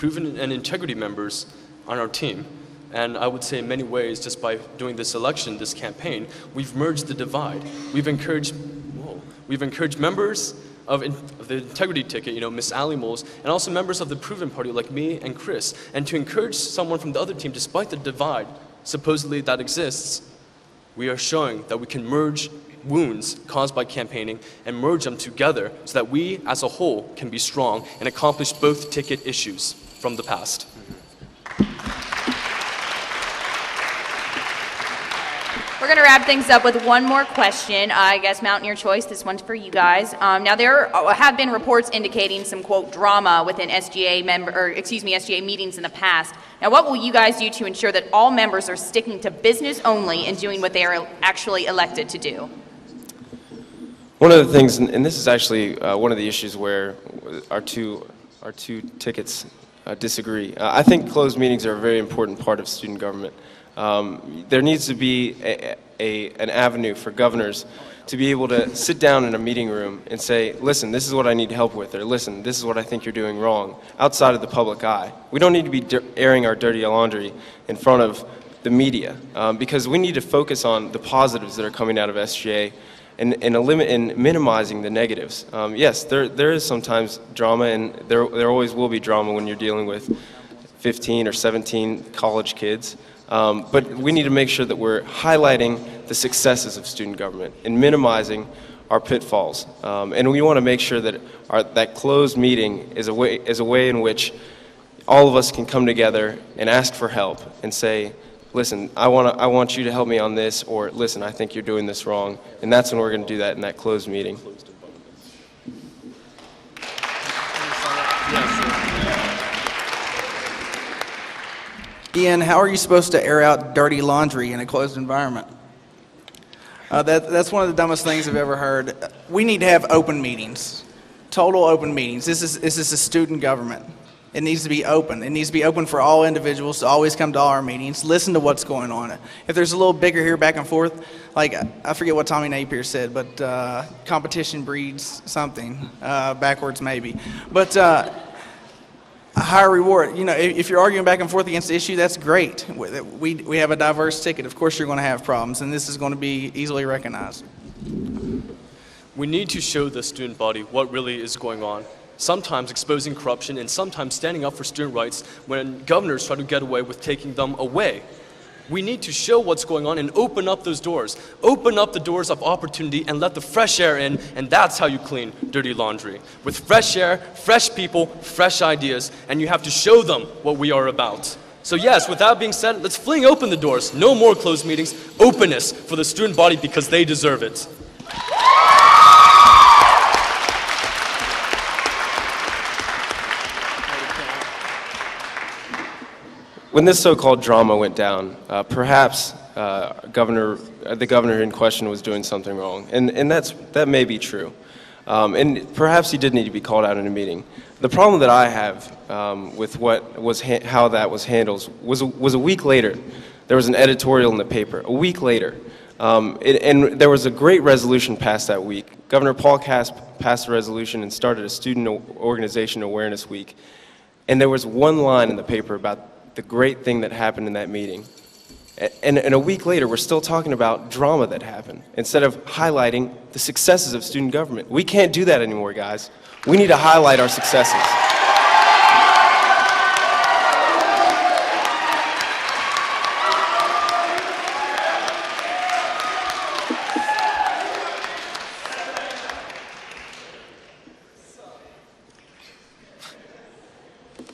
proven and integrity members on our team. And I would say in many ways, just by doing this election, this campaign, we've merged the divide. We've encouraged members of the integrity ticket, Miss Ally Moles, and also members of the proven party like me and Chris, and to encourage someone from the other team, despite the divide supposedly that exists, we are showing that we can merge wounds caused by campaigning and merge them together so that we as a whole can be strong and accomplish both ticket issues from the past. We're going to wrap things up with one more question. I guess Mountaineer Choice, this one's for you guys. Now there have been reports indicating some quote drama within SGA meetings in the past. Now what will you guys do to ensure that all members are sticking to business only and doing what they are actually elected to do? One of the things, and this is actually one of the issues where our two tickets disagree. I think closed meetings are a very important part of student government. There needs to be an avenue for governors to be able to sit down in a meeting room and say, listen, this is what I need help with, or listen, this is what I think you're doing wrong, outside of the public eye. We don't need to be airing our dirty laundry in front of the media, because we need to focus on the positives that are coming out of SGA and minimizing the negatives. Yes, there is sometimes drama, and there always will be drama when you're dealing with 15 or 17 college kids. But we need to make sure that we're highlighting the successes of student government and minimizing our pitfalls. And we want to make sure that that closed meeting is a way in which all of us can come together and ask for help and say, listen, I want you to help me on this, or listen, I think you're doing this wrong. And that's when we're going to do that in that closed meeting. Ian, how are you supposed to air out dirty laundry in a closed environment? That's one of the dumbest things I've ever heard. We need to have open meetings, total open meetings. This is a student government. It needs to be open. It needs to be open for all individuals to always come to all our meetings, listen to what's going on. If there's a little bigger here back and forth, like I forget what Tommy Napier said, but competition breeds something, backwards maybe. But a higher reward. If you're arguing back and forth against the issue, that's great. We have a diverse ticket. Of course you're going to have problems, and this is going to be easily recognized. We need to show the student body what really is going on. Sometimes exposing corruption and sometimes standing up for student rights when governors try to get away with taking them away. We need to show what's going on and open up those doors. Open up the doors of opportunity and let the fresh air in, and that's how you clean dirty laundry. With fresh air, fresh people, fresh ideas, and you have to show them what we are about. So yes, with that being said, let's fling open the doors. No more closed meetings. Openness for the student body because they deserve it. When this so-called drama went down, perhaps the governor in question was doing something wrong, and that may be true. And perhaps he did need to be called out in a meeting. The problem that I have with how that was handled was a week later. There was an editorial in the paper. A week later, and there was a great resolution passed that week. Governor Paul Casp passed a resolution and started a student organization awareness week. And there was one line in the paper about the great thing that happened in that meeting. And a week later, we're still talking about drama that happened, instead of highlighting the successes of student government. We can't do that anymore, guys. We need to highlight our successes.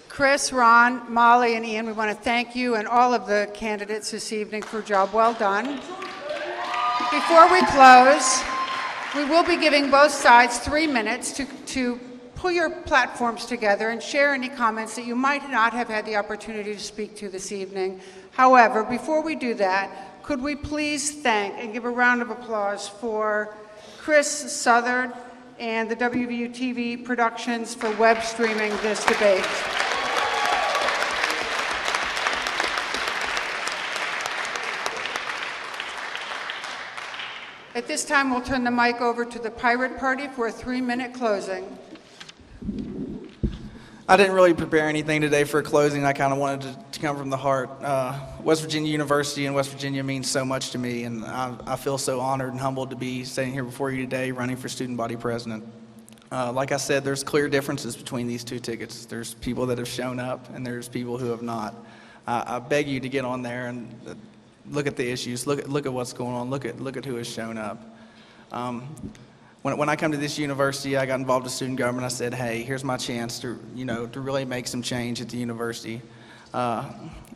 Chris, Ron, Molly, and Ian, we want to thank you and all of the candidates this evening for a job well done. Before we close, we will be giving both sides 3 minutes to pull your platforms together and share any comments that you might not have had the opportunity to speak to this evening. However, before we do that, could we please thank and give a round of applause for Chris Southard and the WVU TV Productions for web streaming this debate. At this time, we'll turn the mic over to the Pirate Party for a 3-minute closing. I didn't really prepare anything today for a closing. I kind of wanted to come from the heart. West Virginia University and West Virginia means so much to me, and I feel so honored and humbled to be standing here before you today running for student body president. Like I said, there's clear differences between these two tickets. There's people that have shown up, and there's people who have not. I beg you to get on there and look at the issues, look at what's going on, look at who has shown up. When I come to this university, I got involved with student government. I said, hey, here's my chance to really make some change at the university.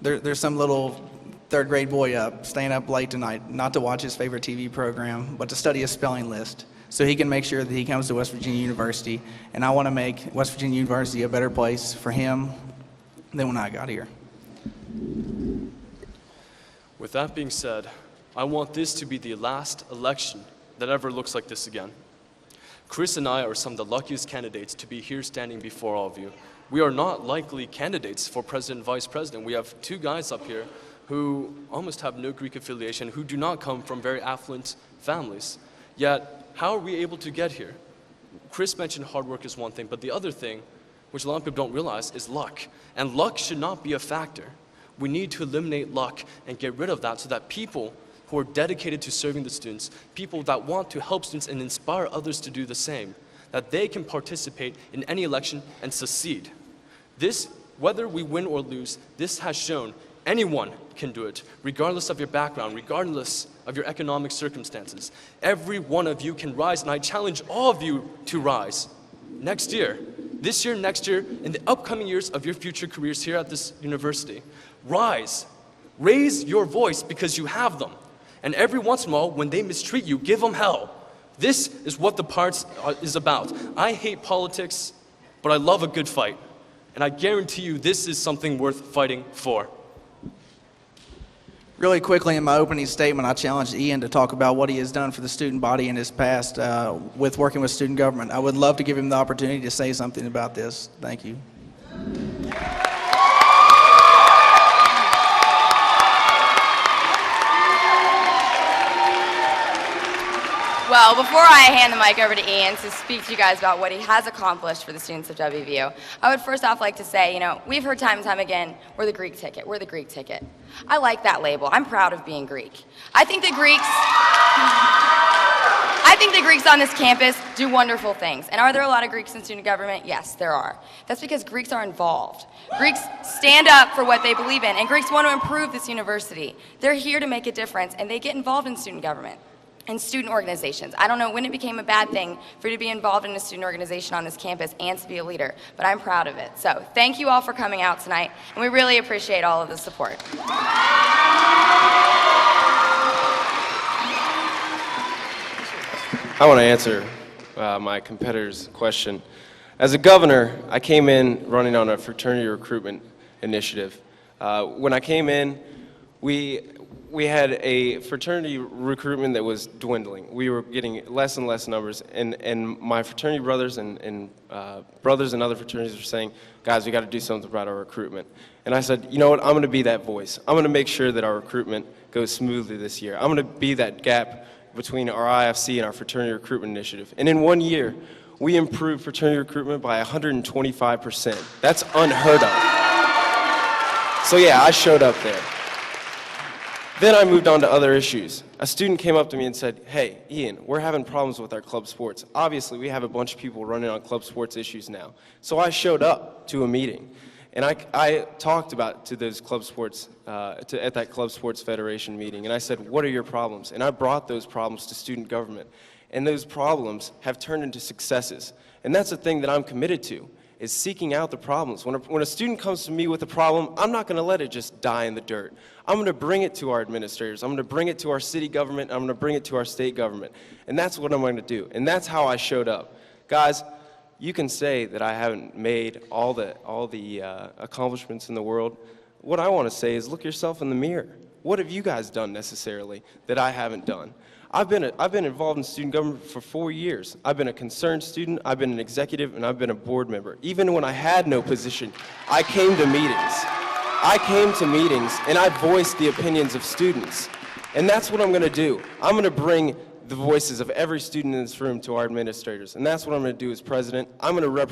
There's some little third grade boy staying up late tonight, not to watch his favorite TV program, but to study a spelling list so he can make sure that he comes to West Virginia University. And I want to make West Virginia University a better place for him than when I got here. With that being said, I want this to be the last election that ever looks like this again. Chris and I are some of the luckiest candidates to be here standing before all of you. We are not likely candidates for president and vice president. We have two guys up here who almost have no Greek affiliation, who do not come from very affluent families. Yet, how are we able to get here? Chris mentioned hard work is one thing, but the other thing, which a lot of people don't realize, is luck. And luck should not be a factor. We need to eliminate luck and get rid of that so that people who are dedicated to serving the students, people that want to help students and inspire others to do the same, that they can participate in any election and succeed. This, whether we win or lose, this has shown anyone can do it, regardless of your background, regardless of your economic circumstances. Every one of you can rise, and I challenge all of you to rise. Next year, this year, next year, in the upcoming years of your future careers here at this university, rise. Raise your voice because you have them. And every once in a while, when they mistreat you, give them hell. This is what the parts is about. I hate politics, but I love a good fight. And I guarantee you this is something worth fighting for. Really quickly, in my opening statement, I challenged Ian to talk about what he has done for the student body in his past with working with student government. I would love to give him the opportunity to say something about this. Thank you. Well, before I hand the mic over to Ian to speak to you guys about what he has accomplished for the students of WVU, I would first off like to say, we've heard time and time again, we're the Greek ticket, we're the Greek ticket. I like that label. I'm proud of being Greek. I think the Greeks on this campus do wonderful things. And are there a lot of Greeks in student government? Yes, there are. That's because Greeks are involved. Greeks stand up for what they believe in, and Greeks want to improve this university. They're here to make a difference, and they get involved in student government and student organizations. I don't know when it became a bad thing for you to be involved in a student organization on this campus and to be a leader, but I'm proud of it. So thank you all for coming out tonight, and we really appreciate all of the support. I want to answer my competitor's question. As a governor, I came in running on a fraternity recruitment initiative. When I came in, we had a fraternity recruitment that was dwindling. We were getting less and less numbers, and my fraternity brothers and brothers in other fraternities were saying, guys, we got to do something about our recruitment. And I said, you know what, I'm going to be that voice. I'm going to make sure that our recruitment goes smoothly this year. I'm going to be that gap between our IFC and our fraternity recruitment initiative. And in 1 year, we improved fraternity recruitment by 125%. That's unheard of. So yeah, I showed up there. Then I moved on to other issues. A student came up to me and said, hey, Ian, we're having problems with our club sports. Obviously, we have a bunch of people running on club sports issues now. So I showed up to a meeting, and I talked about to those club sports, at that Club Sports Federation meeting, and I said, what are your problems? And I brought those problems to student government, and those problems have turned into successes. And that's the thing that I'm committed to, is seeking out the problems. When a student comes to me with a problem, I'm not going to let it just die in the dirt. I'm going to bring it to our administrators. I'm going to bring it to our city government. I'm going to bring it to our state government. And that's what I'm going to do. And that's how I showed up. Guys, you can say that I haven't made all the accomplishments in the world. What I want to say is look yourself in the mirror. What have you guys done necessarily that I haven't done? I've been involved in student government for 4 years. I've been a concerned student, I've been an executive, and I've been a board member. Even when I had no position, I came to meetings. I came to meetings, and I voiced the opinions of students. And that's what I'm going to do. I'm going to bring the voices of every student in this room to our administrators. And that's what I'm going to do as president. I'm going to represent